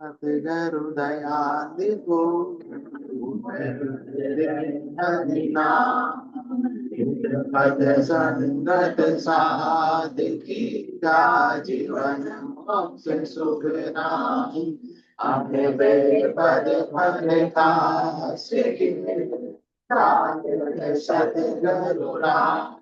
सतगुरु दयाल को हरिना पद संगत साधकी का जीवन मोक्ष सुख नाम अपने पद फल का सतगुरु राम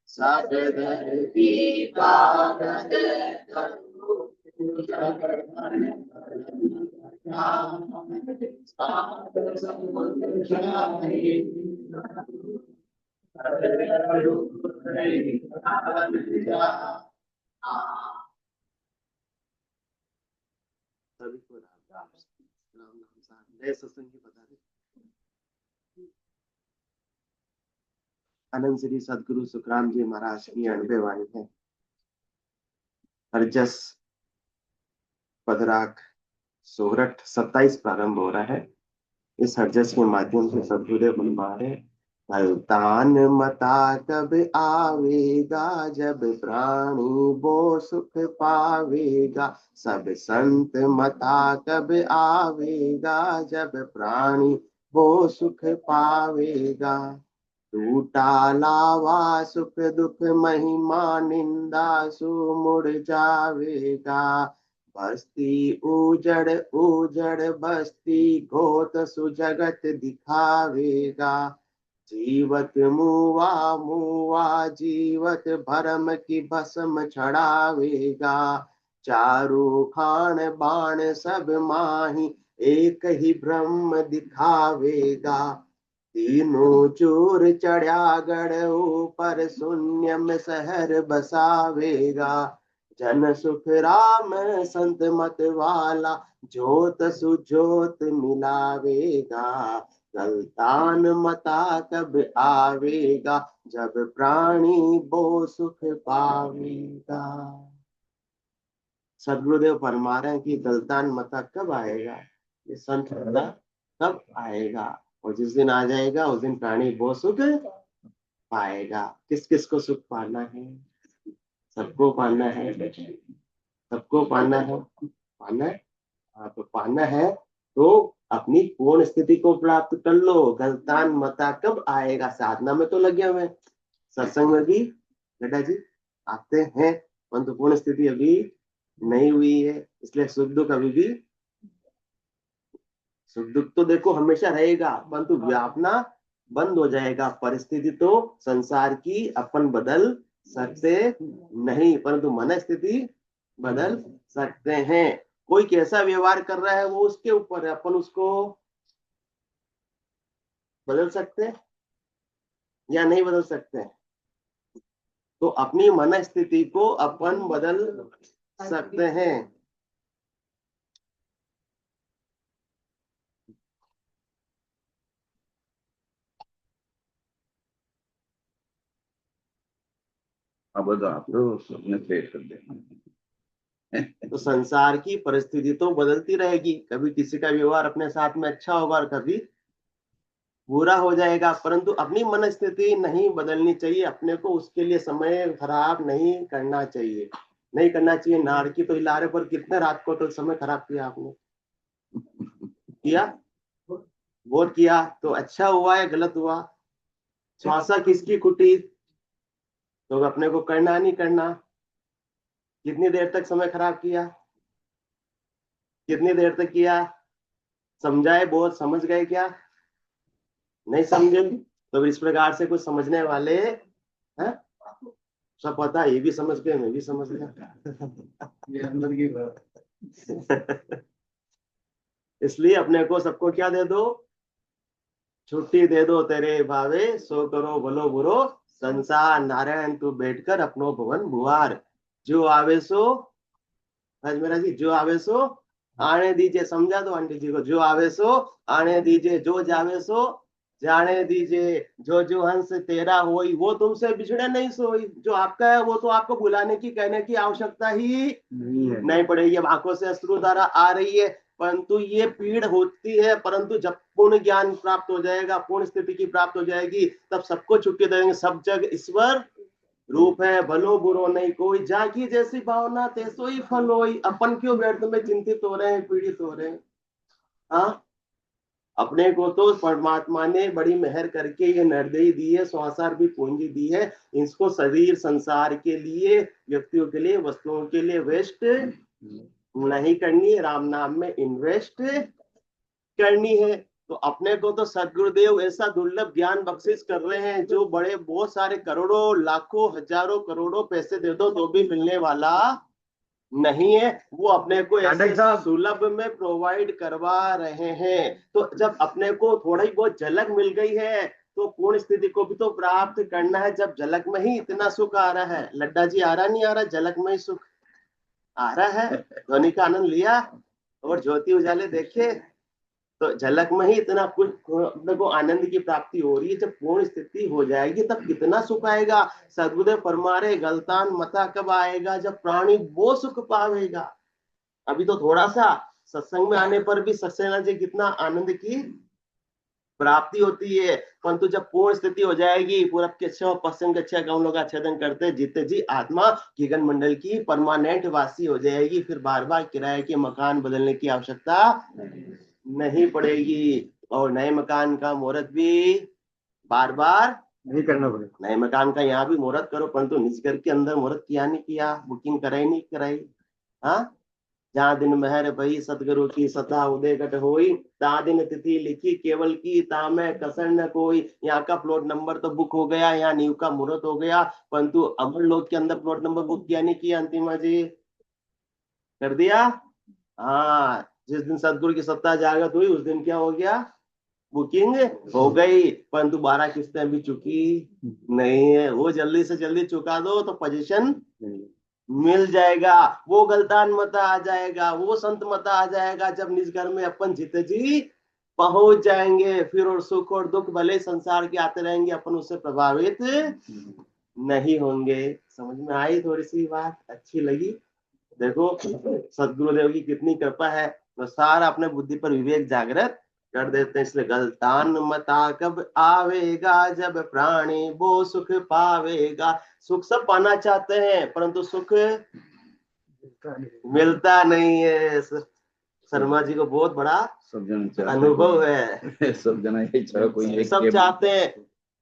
सब धरती पावन सभी को राम नए सत्संग की बता दे। अनंत श्री सदगुरु सुखराम जी महाराज की 90 वाणी है। हरजस पदराग सोरठ 27 प्रारंभ हो रहा है। इस हरजस के माध्यम से सदगुरुदेव फरमा रहे, गलतान मता कब आवेगा जब प्राणी वो सुख पावेगा। सब संत मता कब आवेगा जब प्राणी वो सुख पावेगा। टूटा लावा सुख दुख महिमा निंदा सु मुड़ जावेगा। बस्ती उजड़ उजड़ बस्ती घोत सुजगत दिखावेगा। जीवत मुआ मुआ जीवत भरम की भस्म छड़ावेगा। चारों खान बाण सब माही एक ही ब्रह्म दिखावेगा। तीनों चोर चढ़ा गढ़ ऊपर शून्य में शहर बसावेगा। जन सुख राम संत मत वाला ज्योत सुज्योत मिलावेगा। गलतान मता कब आवेगा जब प्राणी वो सुख पावेगा। सदगुरुदेव फरमा रहे हैं कि गलतान मता कब आएगा, ये संत मता कब आएगा, और जिस दिन आ जाएगा उस दिन प्राणी वो सुख पाएगा। किस किस को सुख पाना है? सबको पाना है, सबको पाना है, पाना है। हाँ, तो पाना है तो अपनी पूर्ण स्थिति को प्राप्त कर लो। गलतान मता कब आएगा? साधना में तो लगे हुए, सत्संग में भी बेटा जी आते हैं, परंतु पूर्ण स्थिति अभी नहीं हुई है, इसलिए सुख दुख अभी भी, सुख दुख तो देखो हमेशा रहेगा, परंतु व्यापना बंद हो जाएगा। परिस्थिति तो संसार की अपन बदल सकते नहीं, परंतु मन स्थिति बदल सकते हैं। कोई कैसा व्यवहार कर रहा है वो उसके ऊपर है, अपन उसको बदल सकते हैं या नहीं बदल सकते हैं। तो अपनी मन स्थिति को अपन बदल सकते हैं। अब आप लोग पेश कर दे। तो संसार की परिस्थिति तो बदलती रहेगी, कभी किसी का व्यवहार अपने साथ में अच्छा होगा और कभी बुरा हो जाएगा, परंतु अपनी मन स्थिति नहीं बदलनी चाहिए। अपने को उसके लिए समय खराब नहीं करना चाहिए, नहीं करना चाहिए। नाड़ की तो इलारे पर कितने रात को तो समय खराब किया आपने, किया वोट किया तो अच्छा हुआ या गलत हुआ? श्वासा किसकी खुटी तो अपने को करना नहीं करना। कितनी देर तक समय खराब किया, कितनी देर तक किया? समझाए बहुत, समझ गए क्या? नहीं समझे तो इस प्रकार से कुछ समझने वाले हैं, सब पता है, ये भी समझ गए, मैं भी समझ गया। ये अंदर की बात। इसलिए अपने को सबको क्या दे दो, छुट्टी दे दो तेरे भावे, सो करो भलो बुरो संसार। नारायण तू बैठकर अपनो भवन बुआर। जो आवे सो, मेरा जी, जो आवे सो आने दीजिए। समझा दो आंटी जी को, जो आवे सो आने दीजिए, जो जावे सो जाने दीजिए, जो जो हंस तेरा होई वो तुमसे बिछड़े नहीं सोई। जो आपका है वो तो आपको बुलाने की, कहने की आवश्यकता ही नहीं पड़ेगी। अब आंखों से अश्रुधारा आ रही है, परंतु ये पीड़ होती है, परंतु जब पूर्ण ज्ञान प्राप्त हो जाएगा, पूर्ण स्थिति की प्राप्त हो जाएगी, तब सबको छुट्टी देंगे। सब जग ईश्वर रूप है, भलो बुरो नहीं कोई, जाकी जैसी भावना तैसो ही फल होई। अपन क्यों व्यर्थ में चिंतित हो रहे हैं, पीड़ित हो रहे हैं? हाँ, अपने को तो परमात्मा ने बड़ी मेहर करके ये नरदेही दी है, संसार भी पूंजी दी है। इसको शरीर संसार के लिए, व्यक्तियों के लिए, वस्तुओं के लिए वेस्ट नहीं करनी है, राम नाम में इन्वेस्ट करनी है। तो अपने को तो सदगुरुदेव ऐसा दुर्लभ ज्ञान बख्शिश कर रहे हैं, जो बड़े बहुत सारे करोड़ों लाखों हजारों करोड़ों पैसे दे दो तो भी मिलने वाला नहीं है। वो अपने को ऐसे सुलभ में प्रोवाइड करवा रहे हैं। तो जब अपने को थोड़ी बहुत झलक मिल गई है, तो पूर्ण स्थिति को भी तो प्राप्त करना है। जब झलक में ही इतना सुख आ रहा है, लड्डा जी आ रहा नहीं आ रहा, झलक में ही सुख आ रहा है, ध्वनि का आनंद लिया और ज्योति उजाले देखे, तो झलक में ही इतना कुछ अपने को आनंद की प्राप्ति हो रही है। जब पूर्ण स्थिति हो जाएगी तब कितना सुख आएगा। सदगुरुदेव फरमा रहे, गलतान मता कब आएगा, जब प्राणी वो सुख पावेगा। अभी तो थोड़ा सा सत्संग में आने पर भी सक्सेना जी कितना आनंद की प्राप्ति होती है, परंतु जब पूर्ण स्थिति हो जाएगी, पूरब के 6 और पश्चिम के 6 गांव लोग छेदन करते जीते जी आत्मा गगन मंडल की परमानेंट वासी हो जाएगी। फिर बार बार किराए के मकान बदलने की आवश्यकता नहीं पड़ेगी, और नए मकान का मुहूर्त भी बार बार नहीं करना पड़ेगा। नए मकान का यहाँ भी मुहूर्त करो, परंतु निज घर के अंदर मुहूर्त किया नहीं किया, बुकिंग कराई नहीं कराई। हाँ, जहाँ दिन महर भई सतगुरु की सता उदय घट होई, ता दिन तिथि लिखी केवल की, ता में कसर न कोई। यहाँ का प्लॉट नंबर तो बुक हो गया, यहाँ नींव का मुहूर्त हो गया, परंतु अमर लोक के अंदर प्लॉट नंबर बुक किया नहीं किया? अंतिमा जी कर दिया। हाँ, जिस दिन सतगुरु की सत्ता जागृत हुई उस दिन क्या हो गया, बुकिंग हो गई, परंतु 12 किस्तें अभी चुकी नहीं है। वो जल्दी से जल्दी चुका दो तो पोजीशन मिल जाएगा, वो गलतान मता आ जाएगा, वो संत मता आ जाएगा। जब निज घर में अपन जीते जी पहुंच जाएंगे, फिर और सुख और दुख भले संसार के आते रहेंगे, अपन उससे प्रभावित नहीं होंगे। समझ में आई? थोड़ी सी बात अच्छी लगी? देखो सदगुरुदेव की कितनी कृपा है, तो सारा अपने बुद्धि पर विवेक जागृत कर देते हैं। इसलिए गलतान मता कब आवेगा, जब प्राणी वो सुख पावेगा। सुख सब पाना चाहते हैं, परंतु सुख मिलता नहीं है। शर्मा जी को बहुत बड़ा अनुभव है। सब जना कोई सब चाहते हैं,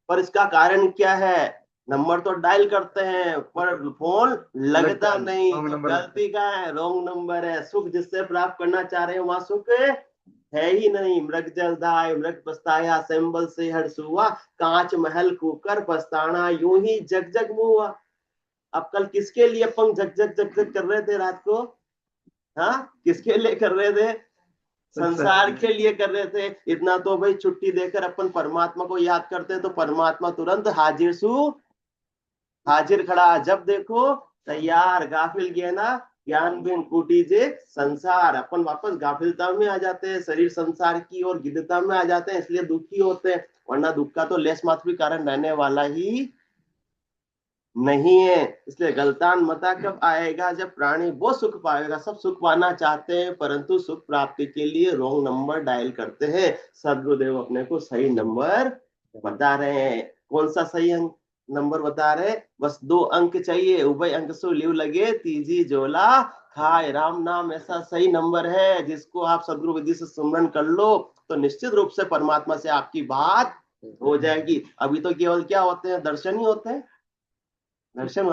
पर इसका कारण क्या है? नंबर तो डायल करते हैं पर फोन लगता नहीं। गलती का है, रॉन्ग नंबर है। सुख जिससे प्राप्त करना चाह रहे हैं वहां सुख है ही नहीं। मृग जल दाय मृग पछताया, सैंबल से हर्ष हुआ, कांच महल कुकर पछताना, यूं ही जग जग मुआ। अब कल किसके लिए अपन जग जग जग जग कर रहे थे रात को? हाँ, किसके लिए कर रहे थे? संसार के लिए कर रहे थे। इतना तो भाई छुट्टी देकर अपन परमात्मा को याद करते तो परमात्मा तुरंत हाजिर सु हाजिर खड़ा। जब देखो तैयार, गाफिल गया ना ज्ञान बिन कुटीजे संसार। अपन वापस गाफिलता में आ जाते हैं, शरीर संसार की और गिद्धता में आ जाते हैं, इसलिए दुखी होते हैं। वरना दुख का तो लेस मात्र भी कारण रहने वाला ही नहीं है। इसलिए गलतान मता कब आएगा, जब प्राणी वो सुख पाएगा। सब सुख पाना चाहते हैं, परंतु सुख प्राप्ति के लिए रॉन्ग नंबर डायल करते हैं। सदगुरुदेव अपने को सही नंबर बता रहे हैं। कौन सा सही नंबर बता रहे? बस 2 अंक चाहिए, उभय अंक सो लिव लगे तीजी जोला खाए। राम नाम ऐसा सही नंबर है, जिसको आप सदगुरु विधि से सुमरन कर लो तो निश्चित रूप से परमात्मा से आपकी बात हो जाएगी। अभी तो केवल क्या होते हैं, दर्शन ही होते हैं, दर्शन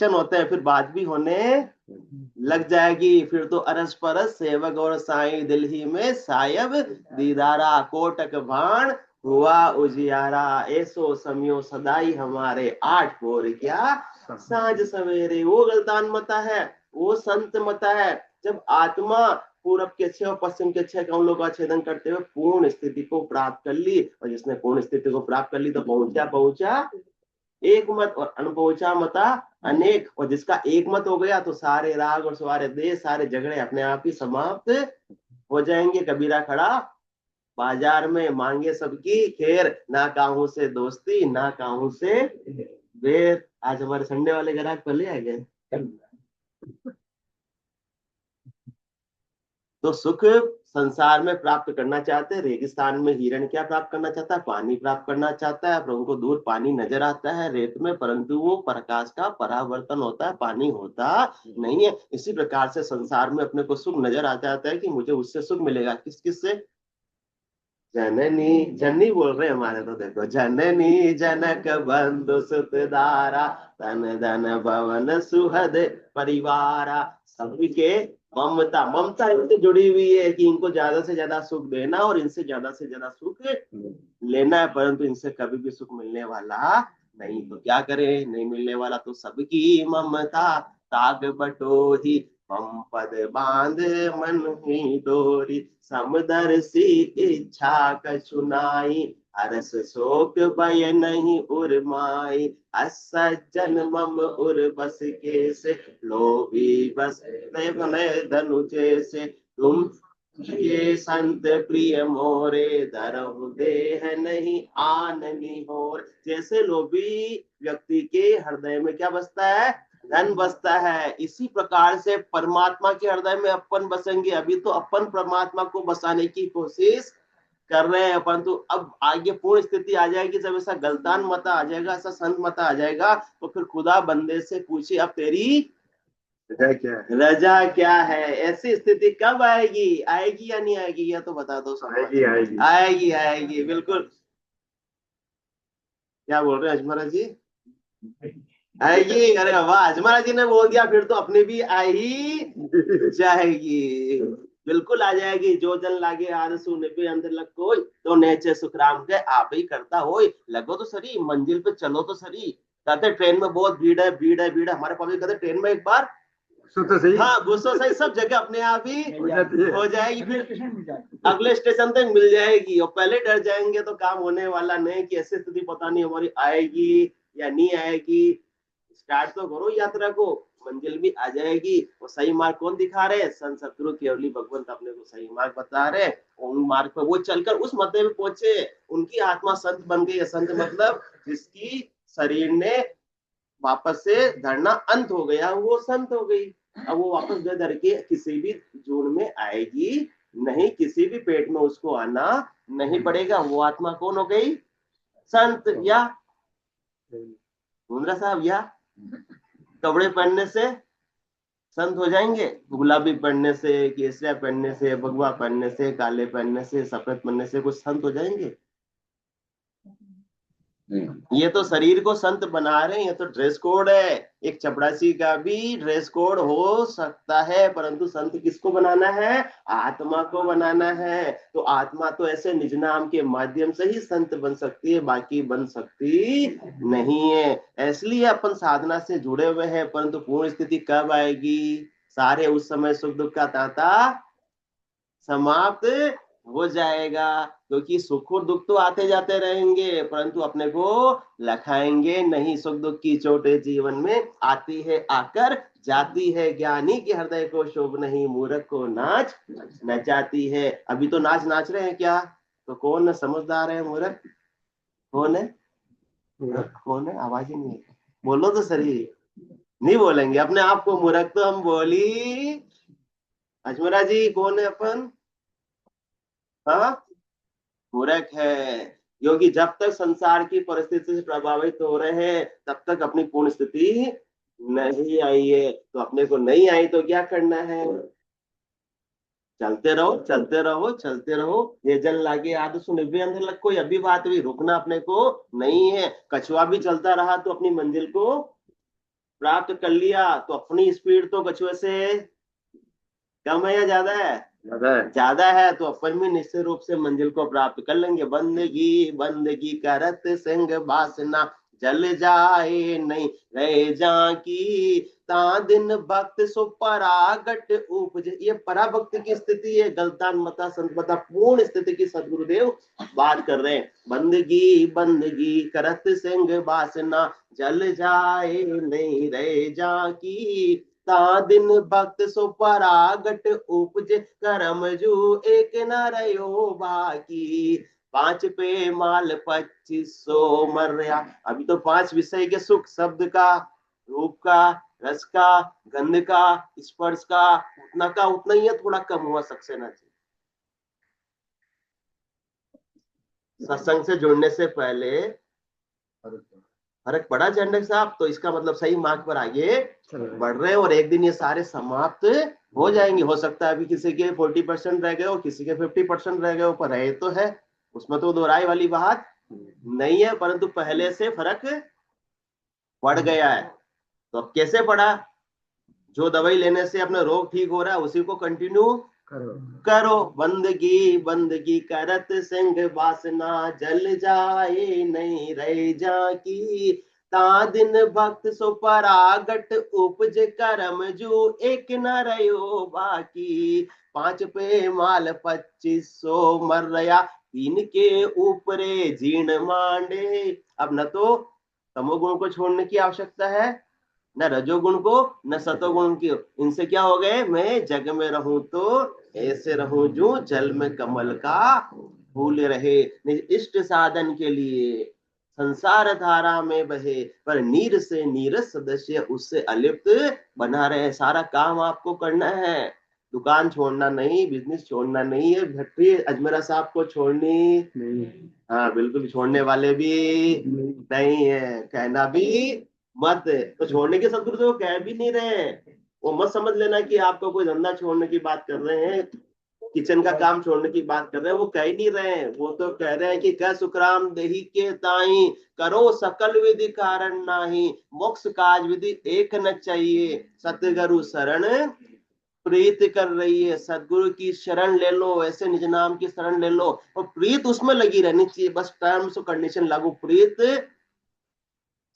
होते हैं, फिर बात भी होने लग जाएगी। फिर तो अरस परस सेवक और साईं, दिल ही में सायब दीदारा, कोटक भाण हुआ उजियारा, ऐसो समयो सदाई हमारे, 8 भोर क्या सांझ सवेरे। वो गलतान मता है, वो संत मता है। जब आत्मा पूरब के 6 और पश्चिम के 6 कमलों का छेदन करते हुए पूर्ण स्थिति को प्राप्त कर ली, और जिसने पूर्ण स्थिति को प्राप्त कर ली तो पहुंचा एक मत, और अनुभवचा मता अनेक। और जिसका एक मत हो गया तो सारे राग और सारे देश, सारे झगड़े अपने आप ही समाप्त हो जाएंगे। कबीरा खड़ा बाजार में मांगे सबकी खैर, ना काहू से दोस्ती ना काहू से बैर। आज हमारे संडे वाले ग्राहक पहले आ गए। तो सुख संसार में प्राप्त करना चाहते हैं, रेगिस्तान में हिरण क्या प्राप्त करना चाहता है? पानी प्राप्त करना चाहता है। प्रभु को दूर पानी नजर आता है रेत में, परंतु वो प्रकाश का परावर्तन होता है, पानी होता नहीं है। इसी प्रकार से संसार में अपने को सुख नजर आ जाता है कि मुझे उससे सुख मिलेगा। किस किस से? जननी, जननी बोल रहे हैं हमारे, तो देखो, जननी जनक बंधु सुत दारा, तन धन भवन सुहद परिवारा। सबके ममता, ममता इनसे जुड़ी हुई है कि इनको ज्यादा से ज्यादा सुख देना और इनसे ज्यादा से ज्यादा सुख लेना है, परंतु इनसे कभी भी सुख मिलने वाला नहीं। तो क्या करें? नहीं मिलने वाला तो सबकी ममता ताग बटोही, हम पद बांध मन ही डोरी, समदर्शी इच्छा कछुनाई, अरस शोक भय नहीं उर्माई, असज्जन मम उर बस के से, लोभी बस धनुचे से, तुम ये संत प्रिय मोरे, धरहु देह नहीं आननी होर। जैसे लोभी व्यक्ति के हृदय में क्या बसता है? धन बसता है। इसी प्रकार से परमात्मा के हृदय में अपन बसेंगे। अभी तो अपन परमात्मा को बसाने की कोशिश कर रहे हैं, परंतु अब आगे पूर्ण स्थिति आ जाएगी जब ऐसा गलतान मता आ जाएगा, ऐसा संत मता आ जाएगा, तो फिर खुदा बंदे से पूछे अब तेरी रजा क्या है? रजा क्या है। ऐसी स्थिति कब आएगी? आएगी या नहीं आएगी? या तो बता दो। आएगी आएगी आएगी आएगी, बिल्कुल। क्या बोल रहे हैं अजमरा जी? आएगी। अरे वाह, अजमरा जी ने बोल दिया, फिर तो अपने भी आ ही जाएगी। बिल्कुल आ जाएगी। जो जन लागे आरसू निभे अंदर लग कोई, तो नेचे सुखराम के आप ही करता हो। लगो तो सरी, मंजिल पे चलो तो सरी। कहते ट्रेन में बहुत भीड़ है, भीड़ है, भीड़ है। हमारे पास कहते ट्रेन में एक बार तो सही हाँ गुस्सो सही, सब जगह अपने आप ही हो जाएगी। फिर अगले स्टेशन तक मिल जाएगी, और पहले डर जाएंगे तो काम होने वाला नहीं कि ऐसी स्थिति पता नहीं हमारी आएगी या नहीं आएगी। स्टार्ट तो करो यात्रा को, मंजिल भी आ जाएगी। और सही मार्ग कौन दिखा रहे हैं? संत सतगुरु केवली भगवंत अपने को सही मार्ग बता रहे। उन मार्ग पर वो चलकर उस मध्य में पहुंचे, उनकी आत्मा संत बन गई है। संत मतलब जिसकी शरीर ने वापस से धरना अंत हो गया, वो संत हो गई। अब वो वापस धर के किसी भी जून में आएगी नहीं, किसी भी पेट में उसको आना नहीं पड़ेगा। वो आत्मा कौन हो गई? संत। या मुंद्रा साहब, या कपड़े पहनने से संत हो जाएंगे? गुलाबी पहनने से, केसरिया पहनने से, भगवा पहनने से, काले पहनने से, सफेद पहनने से कुछ संत हो जाएंगे? ये तो शरीर को संत बना रहे हैं। ये तो ड्रेस कोड है। एक चपरासी का भी ड्रेस कोड हो सकता है, परंतु संत किसको बनाना है? आत्मा को बनाना है। तो आत्मा तो ऐसे निज नाम के माध्यम से ही संत बन सकती है, बाकी बन सकती नहीं है। इसलिए अपन साधना से जुड़े हुए हैं, परंतु पूर्ण स्थिति कब आएगी? सारे उस समय सुख दुख का तांता समाप्त हो जाएगा। क्योंकि सुख और दुख तो आते जाते रहेंगे, परंतु अपने को लखाएंगे नहीं। सुख दुख की चोटें जीवन में आती है, आकर जाती है। ज्ञानी के हृदय को शोभ नहीं, मूर्ख को नाच नचाती है। अभी तो नाच नाच रहे हैं क्या? तो कौन समझदार है? मूर्ख कौन है? कौन है? आवाज ही नहीं है, बोलो तो सही। नहीं बोलेंगे अपने आप को मूर्ख, तो हम बोली। अजमरा जी कौन है अपन? हाँ, मूर्ख है। क्योंकि जब तक संसार की परिस्थिति से प्रभावित हो रहे हैं, तब तक अपनी पूर्ण स्थिति नहीं आई है। तो अपने को नहीं आई तो क्या करना है? चलते रहो, चलते रहो, चलते रहो। ये जल लागे आदि सुनिभे अंधर लग, कोई अभी बात भी रुकना अपने को नहीं है। कछुआ भी चलता रहा तो अपनी मंजिल को प्राप्त कर लिया। तो अपनी स्पीड तो कछुए से कम है या ज्यादा है? ज्यादा है। तो अपन भी निश्चित रूप से मंजिल को प्राप्त कर लेंगे। बंदगी बंदगी करत संग वासना, जल जाए नहीं रहे जा की, ता दिन भक्त सो परागट उपजे। ये पराभक्ति की स्थिति है। गलतान मता संत मता पूर्ण स्थिति की सदगुरुदेव बात कर रहे हैं। बंदगी बंदगी करत संग वासना, जल जाए नहीं रहे जा की, ता दिन भक्त सो परागट उपजे कर्म जू एक न रयो बाकी। 5 पे माल 2500 मर्या। अभी तो 5 विषय के सुख, शब्द का, रूप का, रस का, गंध का, स्पर्श का उतना ही है, थोड़ा कम हुआ सक्सेना जी। सत्संग से जुड़ने से पहले फर्क पड़ा चंडक साहब, तो इसका मतलब सही मार्ग पर आगे बढ़ रहे हैं और एक दिन ये सारे समाप्त हो जाएंगे। हो सकता है अभी किसी के 40% रह गए हो, किसी के 50% रह गए हो, पर रहे तो है, उसमें तो दोहराई वाली बात नहीं है, परंतु पहले से फर्क पड़ गया है। तो अब कैसे पड़ा? जो दवाई लेने से अपना रोग ठीक हो रहा है उसी को कंटिन्यू करो। बंदगी बंदगी करत संग वासना जल जाए नहीं रह जाकी। ता दिन भक्त सो परागट उपज कर्म जू एक न रयो बाकी। 5 पे माल 2500 मर रया, 3 के ऊपरे जीर्ण मांडे। अब न तो तमोगुण को छोड़ने की आवश्यकता है, न रजोगुण को, न सतोगुण की। इनसे क्या हो गए? मैं जग में रहूं तो ऐसे रहूं जो जल में कमल का फूल रहे। इष्ट साधन के लिए संसार धारा में बहे, पर नीर से नीरस सदस्य उससे अलिप्त बना रहे। सारा काम आपको करना है, दुकान छोड़ना नहीं, बिजनेस छोड़ना नहीं है, भट्टी अजमेरा साहब को छोड़नी नहीं। हाँ बिल्कुल, छोड़ने वाले भी नहीं है, कहना भी मत। तो छोड़ने के सदगुरु तो वो कह भी नहीं रहे हैं। वो मत समझ लेना कि आपको कोई धंधा छोड़ने की बात कर रहे हैं, किचन का काम छोड़ने की बात कर रहे हैं, वो कह ही नहीं रहे हैं। वो तो कह रहे हैं कि कह सुखराम देही के ताई, करो सकल विधि कारण नाही, मोक्ष काज विधि एक न चाहिए। सतगुरु शरण प्रीत कर रही है, सदगुरु की शरण ले लो, ऐसे निज नाम की शरण ले लो, और प्रीत उसमें लगी रहनी चाहिए। बस टर्म्स और कंडीशन लागू, प्रीत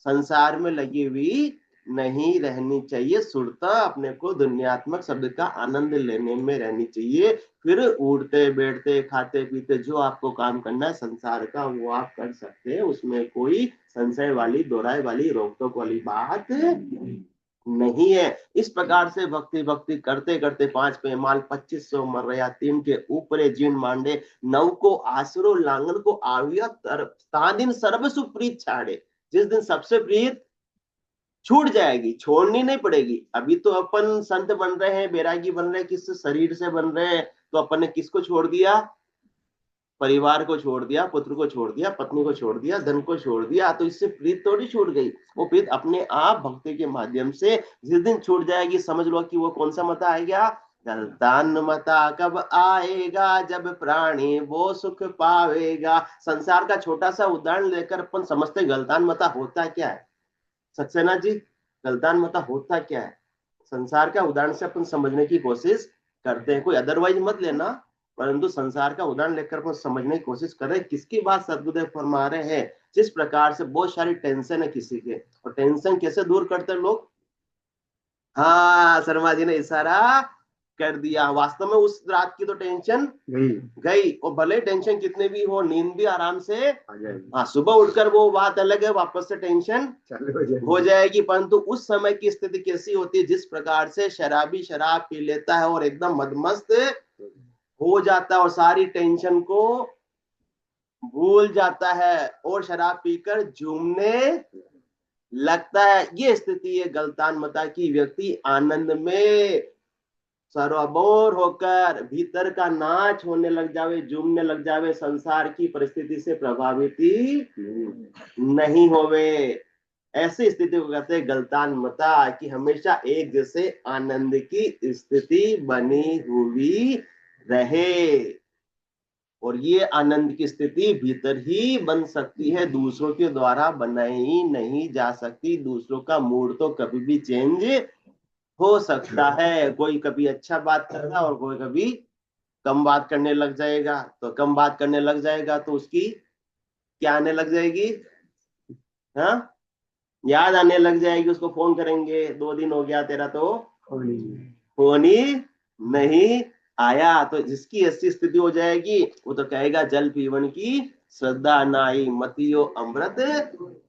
संसार में लगी हुई नहीं रहनी चाहिए। सुरता अपने को दुनियात्मक शब्द का आनंद लेने में रहनी चाहिए। फिर उड़ते बैठते खाते पीते जो आपको काम करना है संसार का, वो आप कर सकते हैं, उसमें कोई संशय वाली, दोहराई वाली, रोक टोक वाली बात नहीं है। इस प्रकार से भक्ति भक्ति करते करते 5 पे माल 2500 मर रहा, 3 के ऊपरे जीण मांडे, 9 को आसरो लांगन को आविया दिन सर्व सुप्रीत छाड़े। जिस दिन सबसे प्रीत छूट जाएगी, छोड़नी नहीं पड़ेगी। अभी तो अपन संत बन रहे हैं, बैरागी बन रहे हैं, किस शरीर से बन रहे हैं, तो अपन ने किसको छोड़ दिया? परिवार को छोड़ दिया, पुत्र को छोड़ दिया, पत्नी को छोड़ दिया, धन को छोड़ दिया। तो इससे प्रीत थोड़ी छूट गई, वो प्रीत अपने आप भक्ति के माध्यम से जिस दिन छूट जाएगी, समझ लो कि वो कौन सा मता आएगा? गलतान मता कब आएगा, जब प्राणी वो सुख पावेगा। संसार का छोटा सा उदाहरण लेकर अपन समझते गलतान मता होता क्या है। सक्सेना जी, गलतान मता होता क्या है? संसार का उदाहरण से अपन समझने की कोशिश करते हैं, कोई अदरवाइज मत लेना, परंतु संसार का उदाहरण लेकर अपन समझने की कोशिश कर रहे हैं। किसकी बात सदगुरुदेव फरमा रहे हैं? जिस प्रकार से बहुत सारी टेंशन है किसी के, और टेंशन कैसे दूर करते हैं लोग? हाँ, शर्मा जी ने इशारा कर दिया। वास्तव में उस रात की तो टेंशन गई, और भले टेंशन कितने भी हो, नींद भी आराम से हाँ, सुबह उठकर वो बात अलग है, वापस से टेंशन हो जाएगी। परंतु उस समय की स्थिति कैसी होती है? जिस प्रकार से शराबी शराब पी लेता है और एकदम मदमस्त हो जाता है और सारी टेंशन को भूल जाता है और शराब पीकर झूमने लगता है। ये स्थिति है गलतान मता की। व्यक्ति आनंद में सरोवर होकर भीतर का नाच होने लग जावे, झूमने लग जावे, संसार की परिस्थिति से प्रभावित नहीं होवे। ऐसी स्थिति को कहते हैं गलतान मता, कि हमेशा एक जैसे आनंद की स्थिति बनी हुई रहे। और ये आनंद की स्थिति भीतर ही बन सकती है, दूसरों के द्वारा बनाई नहीं जा सकती। दूसरों का मूड तो कभी भी चेंज हो सकता है। कोई कभी अच्छा बात कर रहा है और कोई कभी कम बात करने लग जाएगा। तो कम बात करने लग जाएगा तो उसकी क्या आने लग जाएगी? हाँ, याद आने लग जाएगी। उसको फोन करेंगे, 2 दिन हो गया तेरा तो फोन ही नहीं आया। तो जिसकी ऐसी स्थिति हो जाएगी वो तो कहेगा जल पीवन की श्रद्धा नाई मतियो अमृत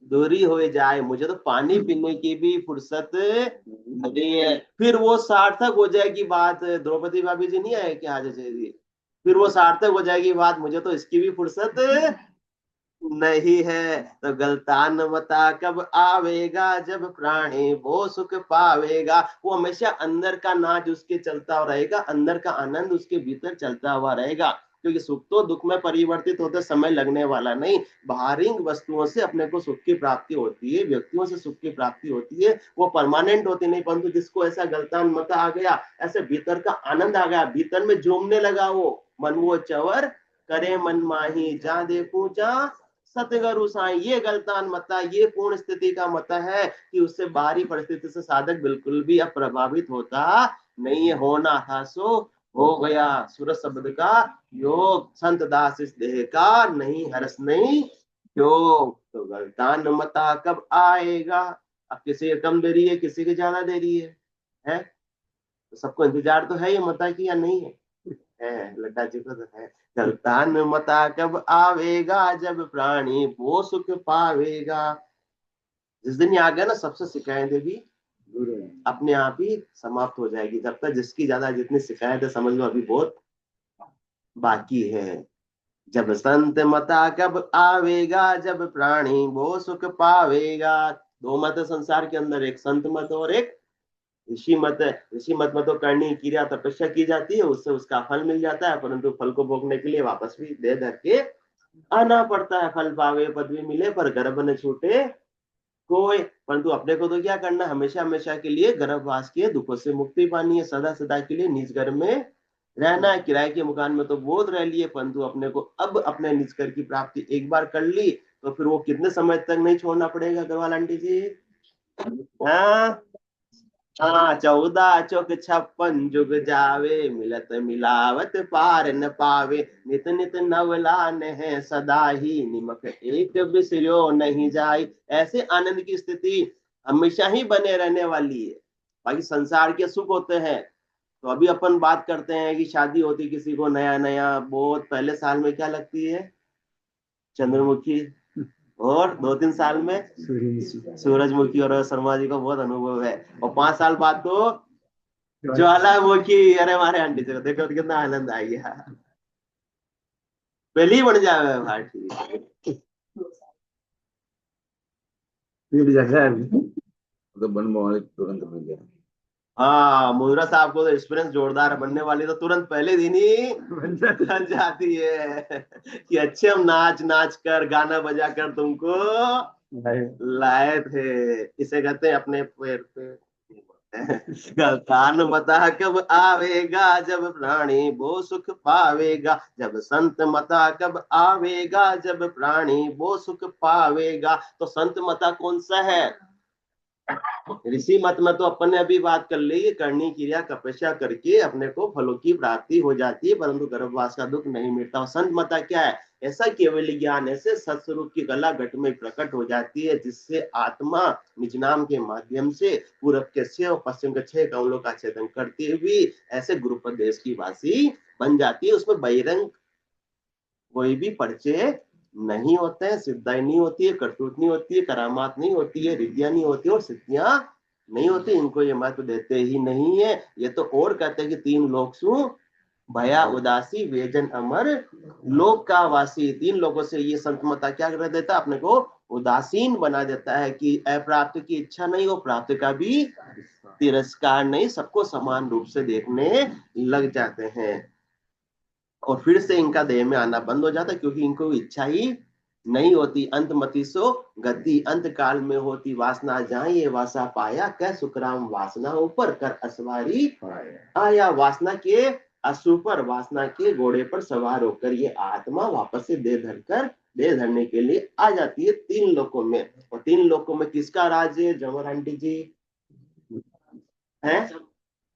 दूरी हो जाए। मुझे तो पानी पीने की भी फुर्सत नहीं है। फिर वो सार्थक हो जाएगी बात। द्रौपदी भाभी जी नहीं आए क्या आज अजय जी? फिर वो सार्थक हो जाएगी बात, मुझे तो इसकी भी फुर्सत नहीं है। तो गलतान मता कब आवेगा जब प्राणी वो सुख पावेगा। वो हमेशा अंदर का नाच उसके चलता हुआ रहेगा, अंदर का आनंद उसके भीतर चलता हुआ रहेगा, क्योंकि सुख तो दुख में परिवर्तित होते समय लगने वाला नहीं। बाहरी वस्तुओं से अपने को सुख की प्राप्ति होती है, व्यक्तियों से सुख की प्राप्ति होती है, वो परमानेंट होती नहीं। परंतु जिसको ऐसा गलतान मता आ गया, ऐसे भीतर का आनंद आ गया, भीतर में झूमने लगा, वो मन वो चवर करे मन माही जा देखू जा सतगुरु साईं। ये गलतान मता, ये पूर्ण स्थिति का मता है कि उससे बाहरी परिस्थिति से साधक बिल्कुल भी अप्रभावित होता नहीं है। होना था सो हो गया, सूरज शब्द का योग, संत दास इस देह का नहीं हर्ष नहीं योग। तो गलतान मता कब आएगा? अब किसी की कम देरी है, किसी की ज्यादा देरी है? तो सबको इंतजार तो है ये मता की या नहीं है? लड्डा जी को तो है। गलतान मता कब आवेगा जब प्राणी वो सुख पावेगा। जिस दिन ये आ गया ना, सबसे शिकायतें भी दूर है। अपने आप ही समाप्त हो जाएगी। जब तक जिसकी ज्यादा जितनी शिकायत है, समझ लो अभी बहुत बाकी है। जब संत मता कब आवेगा जब प्राणी वो सुख पावेगा। दो मत है संसार के अंदर, एक संत मत और एक ऋषि मत है। ऋषि मत में तो करनी क्रिया तपस्या की जाती है, उससे उसका फल मिल जाता है, परंतु फल को भोगने के लिए वापस भी दे धर के आना पड़ता है। फल पावे पदवी मिले पर गर्भ न छूटे कोई। परंतु अपने को तो क्या करना, हमेशा हमेशा के लिए गर्भवास के दुखों से मुक्ति पानी है, सदा सदा के लिए निज घर में रहना है। किराए के मकान में तो बहुत रह लिए, परंतु अपने को अब अपने निज घर की प्राप्ति एक बार कर ली तो फिर वो कितने समय तक नहीं छोड़ना पड़ेगा अग्रवाल आंटी जी? हाँ हाँ, 14 चौक 56 जुग जावे, मिलत मिलावत पार न पावे। नित नित नवलान है सदा ही, निमक एक बिसरो नहीं जाए। ऐसे आनंद की स्थिति हमेशा ही बने रहने वाली है। बाकी संसार के सुख होते हैं। तो अभी अपन बात करते हैं कि शादी होती किसी को नया नया, बहुत पहले साल में क्या लगती है? चंद्रमुखी। और 2-3 साल में सूरजमुखी। और शर्मा जी को बहुत अनुभव है। और 5 साल बाद तो ज्वालामुखी। अरे हमारे आंटी जी को देखो तो कितना आनंद आ गया, पहले ही बन जाए भाटी। तो बनने तुरंत मिल गया। हाँ, मुद्रा साहब को तो एक्सपीरियंस जोरदार बनने वाली, तो तुरंत पहले दिन ही बन जाती है कि अच्छे हम नाच नाच कर गाना बजा कर तुमको लाए थे। इसे कहते हैं अपने पैर पे कान मता कब आवेगा जब प्राणी वो सुख पावेगा। जब संत मता कब आवेगा जब प्राणी वो सुख पावेगा। तो संत मता कौन सा है? ऋषि मत में तो अपन ने अभी बात कर ली, करनी क्रिया तपस्या करके अपने को फलों की प्राप्ति हो जाती है, परंतु गर्भवास का दुख नहीं मिटता। संत मता क्या है? ऐसा केवल ज्ञान, ऐसे सत्स्वरूप की कला घट में प्रकट हो जाती है, जिससे आत्मा निज नाम के माध्यम से पूरब के 6 और पश्चिम के 6 कमलों का छेदन करती हुई ऐसे गुरुपदेश की वासी बन जाती है। उसमें बहिरंग कोई भी परिचय नहीं होते हैं, सिद्धाई नहीं होती है, करतूत नहीं होती है, करामात नहीं होती है, रिद्धियां नहीं होती और सिद्धियां नहीं होती। इनको ये महत्व देते ही नहीं है। ये तो और कहते हैं कि 3 लोक सु भया उदासी वेजन अमर लोक का वासी। 3 लोगों से ये संत मता क्या कर देता है? अपने को उदासीन बना देता है कि अप्राप्त की इच्छा नहीं हो, प्राप्त का भी तिरस्कार नहीं, सबको समान रूप से देखने लग जाते हैं। और फिर से इनका देह में आना बंद हो जाता है, क्योंकि इनको इच्छा ही नहीं होती। अंत मति सो गति अंत काल में होती, वासना जहां ये वासा पाया, कह सुखराम वासना ऊपर कर असवारी आया। वासना के अश्व पर, वासना के घोड़े पर सवार होकर ये आत्मा वापस से देह धरने के लिए आ जाती है 3 लोकों में। और 3 लोकों में किसका राज्य है? जमर आंटी जी है?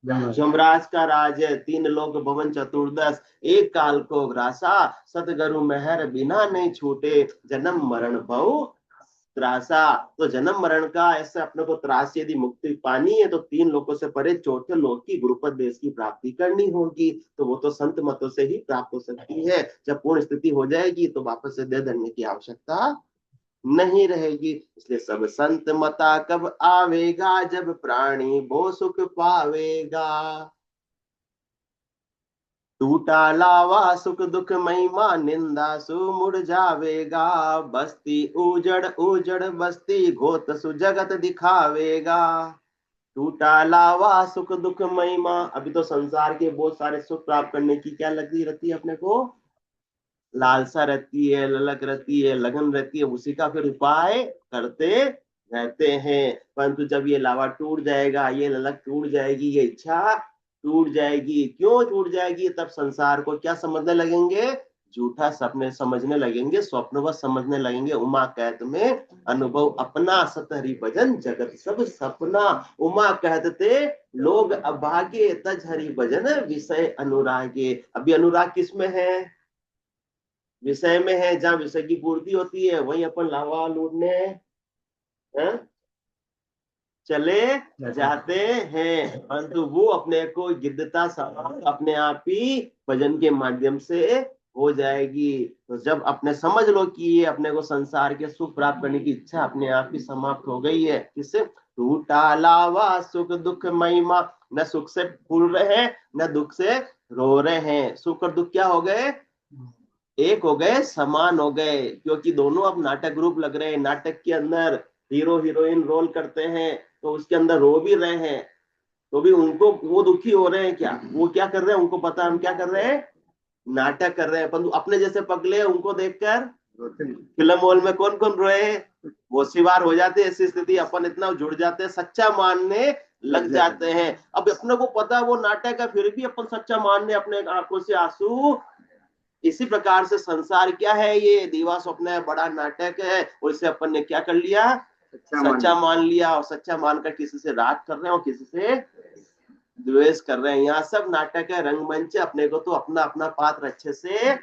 यमराज का राज है। 3 लोक भवन चतुर्दश, एक काल को ग्रासा, सतगुरु मेहर बिना नहीं छूटे, जन्म मरण भव त्रासा, तो जन्म मरण का ऐसे अपने को त्रास से यदि मुक्ति पानी है तो 3 लोकों से परे चौथे लोक की गुरुपद देश की प्राप्ति करनी होगी। तो वो तो संत मतों से ही प्राप्त हो सकती है। जब पूर्ण स्थिति हो जाएगी तो वापस से देह धरने की आवश्यकता नहीं रहेगी। इसलिए सब संत मता कब आवेगा, जब प्राणी वो सुख पावेगा। टूटा लावा सुख दुख महिमा, निंदा सु मुड़ जावेगा। बस्ती उजड़ उजड़ बस्ती, घोत सु जगत दिखावेगा। टूटा लावा सुख दुख महिमा, अभी तो संसार के बहुत सारे सुख प्राप्त करने की क्या लगी रहती है अपने को, लालसा रहती है, ललक रहती है, लगन रहती है, उसी का फिर उपाय करते रहते हैं। परंतु जब ये लावा टूट जाएगा, ये ललक टूट जाएगी, ये इच्छा टूट जाएगी, क्यों टूट जाएगी, तब संसार को क्या समझने लगेंगे, झूठा सपने समझने लगेंगे, स्वप्नवत समझने लगेंगे। उमा कहत में अनुभव अपना, सत हरि भजन जगत सब सपना। उमा कहते लोग अभागे, तज हरि भजन विषय अनुरागे। अभी अनुराग किसमें है, विषय में है। जहाँ विषय की पूर्ति होती है वहीं अपन लावा लूटने चले जाते हैं। परंतु वो अपने को गिद्धता अपने आप ही भजन के माध्यम से हो जाएगी। तो जब अपने समझ लो कि ये अपने को संसार के सुख प्राप्त करने की इच्छा अपने आप ही समाप्त हो गई है। किससे, टूटा लावा सुख दुख महिमा, न सुख से फूल रहे हैं न दुख से रो रहे हैं। सुख और दुख क्या हो गए, एक हो गए, समान हो गए, क्योंकि दोनों अब नाटक रूप लग रहे हैं। नाटक के अंदर हीरो हीरोइन रोल करते हैं तो उसके अंदर रो भी रहे हैं, तो भी उनको वो दुखी हो रहे हैं क्या, वो क्या कर रहे हैं उनको पता, हम क्या कर रहे हैं, नाटक कर रहे हैं। परंतु अपने जैसे पगले उनको देखकर फिल्म हॉल में कौन कौन रोए, वो सिवार हो जाते हैं। ऐसी स्थिति अपन इतना जुड़ जाते हैं, सच्चा मानने लग जाते हैं। अब अपने को पता वो नाटक है, फिर भी अपन सच्चा मानने अपने आंखों से आंसू। इसी प्रकार से संसार क्या है, ये दीवा स्वप्न है, बड़ा नाटक है, और इसे अपन ने क्या कर लिया, सच्चा मान लिया। और सच्चा मानकर किसी से राग कर रहे हैं और किसी से द्वेष कर रहे हैं। यहाँ सब नाटक है, रंगमंच। अपने को तो अपना अपना पात्र अच्छे से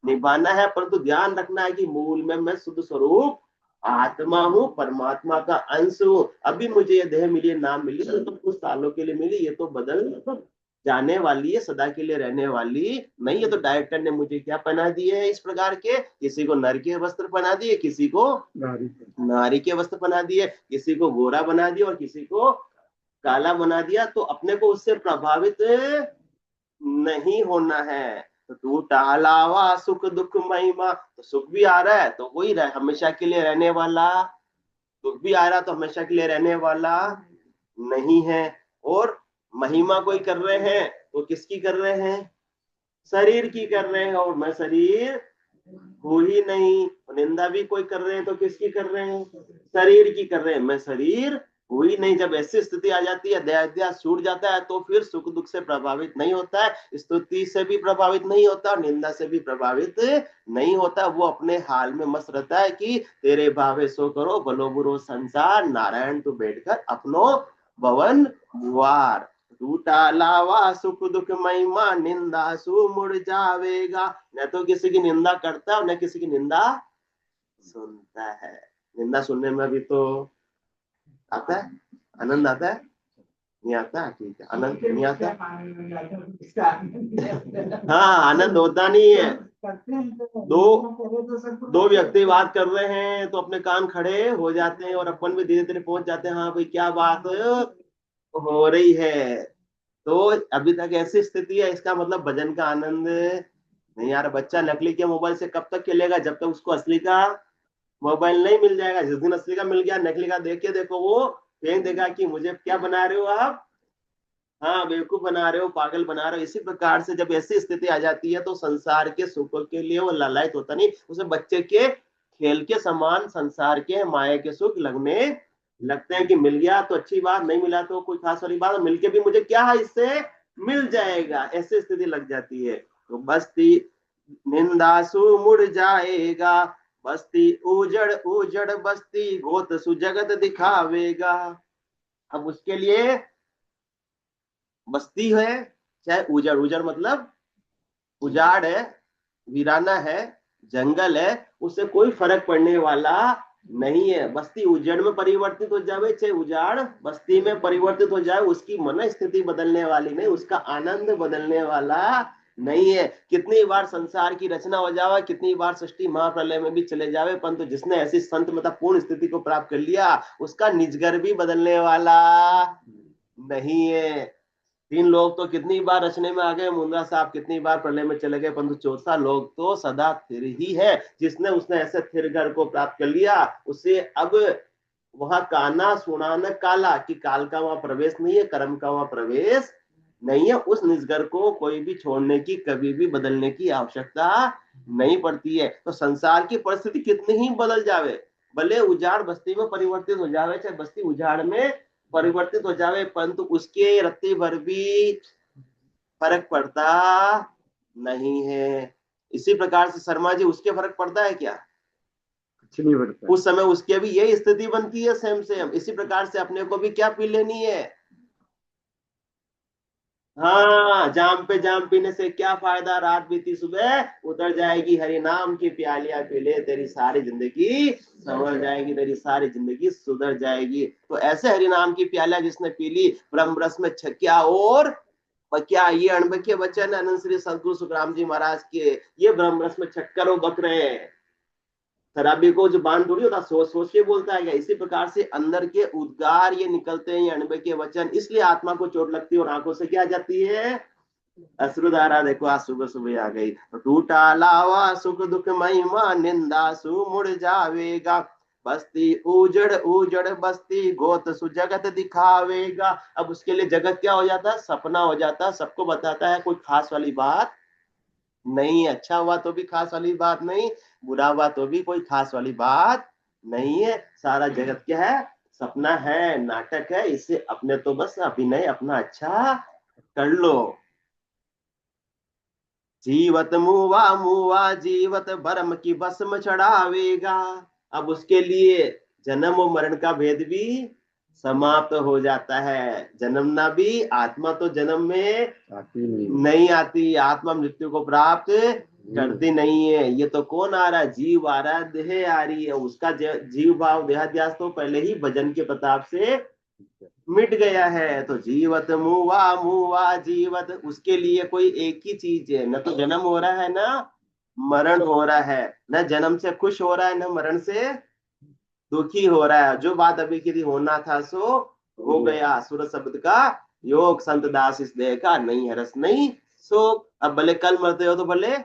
निभाना है, परंतु ध्यान रखना है कि मूल में मैं शुद्ध स्वरूप आत्मा हूँ, परमात्मा का अंश हूँ। अभी मुझे ये देह मिली, नाम मिली, तो कुछ सालों के लिए मिली, ये तो बदल जाने वाली है, सदा के लिए रहने वाली नहीं है। तो डायरेक्टर ने मुझे क्या पहना दिए है इस प्रकार के, किसी को नर के वस्त्र पहना दिए, किसी को नारी के वस्त्र पहना दिए, किसी को गोरा बना दिया और किसी को काला बना दिया। तो अपने को उससे प्रभावित नहीं होना है। तो टूटा लावा सुख दुख महिमा, तो सुख भी आ रहा है तो वही रहे, हमेशा के लिए रहने वाला, दुख भी आ रहा तो हमेशा के लिए रहने वाला नहीं है। और महिमा कोई कर रहे हैं तो किसकी कर रहे हैं, शरीर की कर रहे हैं, और मैं शरीर हो ही नहीं। निंदा भी कोई कर रहे हैं तो किसकी कर रहे हैं, शरीर की कर रहे हैं, मैं शरीर हो ही नहीं। जब ऐसी स्थिति आ जाती है, देहाध्यास छूट जाता है, तो फिर सुख दुख से प्रभावित नहीं होता है, स्तुति से भी प्रभावित नहीं होता, निंदा से भी प्रभावित नहीं होता। वो अपने हाल में मस्त रहता है कि तेरे भावे सो करो, भलो बुरो संसार, नारायण तू बैठकर अपनो भवन द्वार। टूटा लावा सुख दुख महिमा, निंदा सु मुड़ जावेगा। न तो किसी की निंदा करता है, न किसी की निंदा सुनता है। निंदा सुनने में भी तो आता है, आनंद आता है, नहीं आता, ठीक है, आनंद नहीं आता। हाँ, आनंद होता नहीं है। दो व्यक्ति बात कर रहे हैं तो अपने कान खड़े हो जाते हैं और अपन भी धीरे धीरे पहुंच जाते हैं, हाँ भाई क्या बात हो रही है। तो अभी तक ऐसी स्थिति है, इसका मतलब भजन का आनंद नहीं यार। बच्चा नकली के मोबाइल से कब तक खेलेगा, जब तक उसको असली का मोबाइल नहीं मिल जाएगा। जिस दिन असली का मिल गया, नकली का देख के देखो वो फेंक देगा कि मुझे क्या बना रहे हो आप, हाँ बेवकूफ बना रहे हो, पागल बना रहे हो। इसी प्रकार से जब ऐसी स्थिति आ जाती है तो संसार के सुखों के लिए वो लालायित होता नहीं, उसे बच्चे के खेल के समान संसार के माया के सुख लगने लगते हैं कि मिल गया तो अच्छी बात, नहीं मिला तो कोई खास वाली बात, मिलके भी मुझे क्या है, इससे मिल जाएगा, ऐसी स्थिति लग जाती है। तो बस्ती निंदासु मुड़ जाएगा, बस्ती उजड़ उजड़ बस्ती, गोत सु जगत दिखावेगा। अब उसके लिए बस्ती है चाहे उजड़, उजड़ मतलब उजाड़ है, वीराना है, जंगल है, उससे कोई फर्क पड़ने वाला नहीं है। बस्ती उजड़ में परिवर्तित हो जावे, चाहे उजाड़ बस्ती में परिवर्तित हो जाए, उसकी मन स्थिति बदलने वाली नहीं, उसका आनंद बदलने वाला नहीं है। कितनी बार संसार की रचना हो जावे, कितनी बार सृष्टि महाप्रलय में भी चले जावे, परंतु जिसने ऐसी संत मतलब पूर्ण स्थिति को प्राप्त कर लिया, उसका निजगर भी बदलने वाला नहीं है। तीन लोग तो कितनी बार रचने में आ गए, मुंद्रा साहब कितनी बार प्रलय में चले गए, परंतु चौथा लोग तो सदा स्थिर ही है। जिसने उसने ऐसे स्थिर घर को प्राप्त कर लिया, उसे अब वहां काना सुनाना काला कि काल का वहां प्रवेश नहीं है, कर्म का वहां प्रवेश नहीं है। उस निजगर को कोई भी छोड़ने की, कभी भी बदलने की आवश्यकता नहीं पड़ती है। तो संसार की परिस्थिति कितनी ही बदल जावे, भले उजाड़ बस्ती में परिवर्तित हो जावे, चाहे बस्ती उजाड़ में परिवर्तित हो जावे, परंतु उसके रत्ती भर भी फर्क पड़ता नहीं है। इसी प्रकार से शर्मा जी, उसके फर्क पड़ता है क्या? कुछ नहीं पड़ता। उस समय उसके भी यही स्थिति बनती है, सेम सेम। इसी प्रकार से अपने को भी क्या पी लेनी है? हाँ, जाम पे जाम पीने से क्या फायदा, रात बीती सुबह उतर जाएगी, हरि नाम की प्यालियां पी ले, तेरी सारी जिंदगी संवर जाएगी, तेरी सारी जिंदगी सुधर जाएगी। तो ऐसे हरि नाम की प्यालियां जिसने पी ली, ब्रह्म रस में छक्या और क्या, ये अणबके वचन अनंत श्री सदगुरु सुखराम जी महाराज के, ये ब्रह्म रस में छक्कर और बक रहे हैं। शराबी को जो बाण थोड़ी होता, सोच सोच के बोलता है क्या? इसी प्रकार से अंदर के उद्गार ये निकलते हैं, ये अणबे के वचन, इसलिए आत्मा को चोट लगती है और आंखों से क्या जाती है? अश्रुधारा। देखो आज सुबह सुबह आ गई। तो टूटा लावा सुख दुख महिमा निंदा सु मुड़ जावेगा, बस्ती उजड़ उजड़ बस्ती गोत सु जगत दिखावेगा। अब उसके लिए जगत क्या हो जाता है? सपना हो जाता है, सबको बताता है, कोई खास वाली बात नहीं। अच्छा हुआ तो भी खास वाली बात नहीं, बुरा हुआ तो भी कोई खास वाली बात नहीं है। सारा जगत क्या है? सपना है, नाटक है। इससे अपने तो बस अभिनय अपना अच्छा कर लो। जीवत मुआ मुआ जीवत भरम की भस्म चढ़ावेगा। अब उसके लिए जन्म और मरण का भेद भी समाप्त हो जाता है। जन्मना भी, आत्मा तो जन्म में आती नहीं। नहीं आती, आत्मा मृत्यु को प्राप्त करती नहीं है। ये तो कौन आ रहा है? जीव आ रहा है, देह आ रही है। उसका जीव भाव देहाध्यास तो पहले ही भजन के प्रताप से मिट गया है। तो जीवत मुआ मुआ जीवत, उसके लिए कोई एक ही चीज है, न तो जन्म हो रहा है, ना मरण हो रहा है। न जन्म से खुश हो रहा है, न मरण से दुखी हो रहा है। जो बात अभी की थी, होना था सो हो गया। सूरज शब्द का योग, संत दास इस देह का नहीं है रस नहीं सो। अब भले कल मरते हो तो भले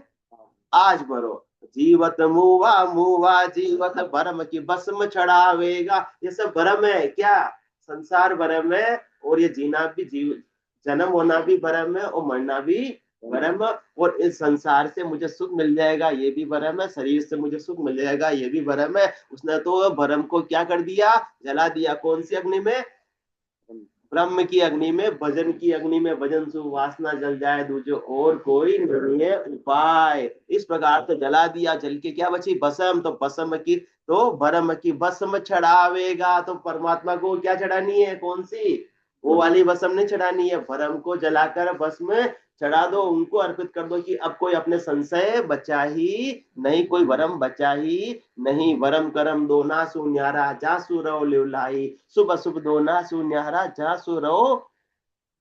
आज मरो। जीवत मुआ मुआ जीवत भरम की भस्म चढ़ावेगा। ये सब भरम है क्या? संसार भरम है, और ये जीना भी, जीव जन्म होना भी भरम है, और मरना भी भरम है। और इस संसार से मुझे सुख मिल जाएगा, ये भी भरम है। शरीर से मुझे सुख मिल जाएगा, ये भी भरम है। उसने तो भरम को क्या कर दिया? जला दिया। कौन सी अग्नि में? ब्रह्म की अग्नि में, भजन की अग्नि में। भजन सु वासना जल जाए, दूजो और कोई नहीं है उपाय। इस प्रकार से जला दिया। जल के क्या बची? भस्म। तो भस्म की, तो भरम की भस्म चढ़ावेगा। तो परमात्मा को क्या चढ़ानी है? कौन सी? वो वाली भस्म नहीं चढ़ानी है। भरम को जलाकर भस्म चढ़ा दो, उनको अर्पित कर दो कि अब कोई अपने संशय बचा ही नहीं, कोई भरम बचा ही नहीं। वरम करम दोना सुन्यारा जासु रहो लिवलाई, शुभ शुभ दोना सुन्यारा जासु रहो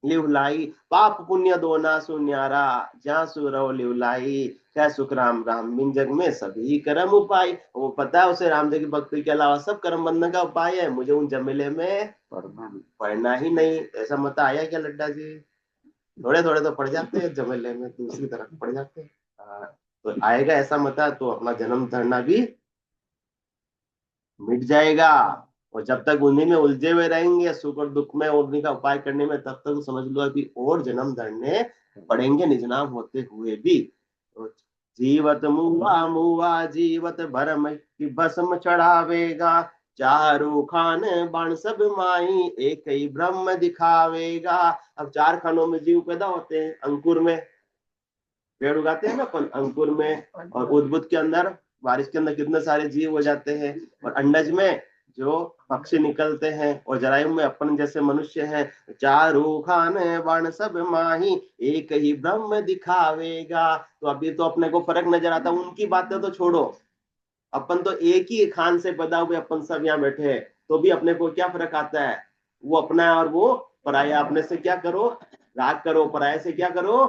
लिवलाई। पाप पुण्य दोना सुन्यारा जासु रहो लिवलाई। क्या सुख राम राम बिन जग में सभी कर्म उपाय। वो पता है उसे राम जी की भक्ति के अलावा सब कर्म बंधन का उपाय है, मुझे उन जमेले में पढ़ना ही नहीं। ऐसा मत आया क्या लड्डा जी? थोड़े थोड़े तो पढ़ जाते हैं जमेले में, दूसरी तरफ पढ़ जाते हैं। तो आएगा ऐसा मता तो अपना जन्म धरना भी मिट जाएगा। और जब तक उन्हीं में उलझे हुए रहेंगे, सुख और दुख में, और उन्हीं का उपाय करने में, तब तक तो समझ लो अभी और जन्म धरने पड़ेंगे निज नाम होते हुए भी। तो जीवत मुआ मुआ जीवत भरम की भस्म चढ़ावेगा, चारों खान बाण सब माई एक ही ब्रह्म दिखावेगा। अब चार खानों में जीव पैदा होते हैं। अंकुर में पेड़ उगाते हैं ना अपन, अंकुर में। और उद्भुत के अंदर, बारिश के अंदर कितने सारे जीव हो जाते हैं। और अंडज में जो पक्षी निकलते हैं, और जरायु में अपन जैसे मनुष्य हैं। चारों खान बाण सब माही एक ही ब्रह्म दिखावेगा। तो अभी तो अपने को फर्क नजर आता, उनकी बातें तो छोड़ो। अपन तो एक ही खान से पैदा हुए, अपन सब यहाँ बैठे हैं, तो भी अपने को क्या फर्क आता है? वो अपना है और वो पराया। अपने से क्या करो? राग करो। पराये से क्या करो?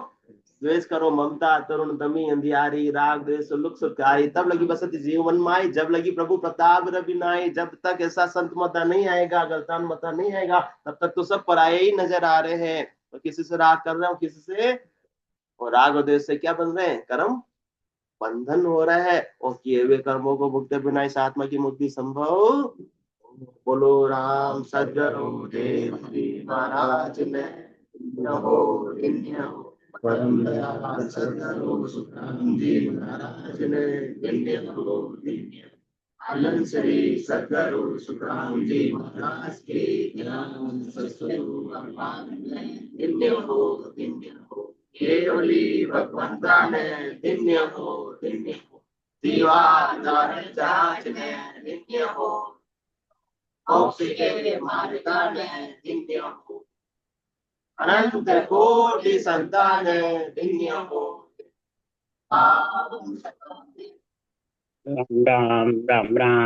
द्वेष करो। ममता तरुण तमी अंधियारी, राग द्वेष लुक सुखारी, तब लगी बसती जीवन माई, जब लगी प्रभु प्रताप रवि नाई। जब तक ऐसा संत मता नहीं आएगा, गलतान मता नहीं आएगा, तब तक तो सब पराये ही नजर आ रहे हैं। तो किसी से राग कर रहे हो, किसी से, और राग और द्वेष से क्या बन रहे हैं? कर्म बंधन हो रहा है, और किए हुए कर्मों को भुगते बिना इस आत्मा की मुक्ति संभव। बोलो राम सदगुरु देव श्री महाराज ने हो धन्य हो। परम दयाल सदगुरु सुखराम जी महाराज ने धन्य हो धन्य हो। आनंद श्री सदगुरु सुखराम जी महाराज के ज्ञान सत्संग भगवान ने धन्य हो धन्य हो। केवली भगवंता ने धन्य हो धन्य हो। दीवार जाच ने धन्य हो। मोक्ष के मार्गा ने धन्य हो। अनंत कोटि संतान धन्य हो। राम राम राम राम।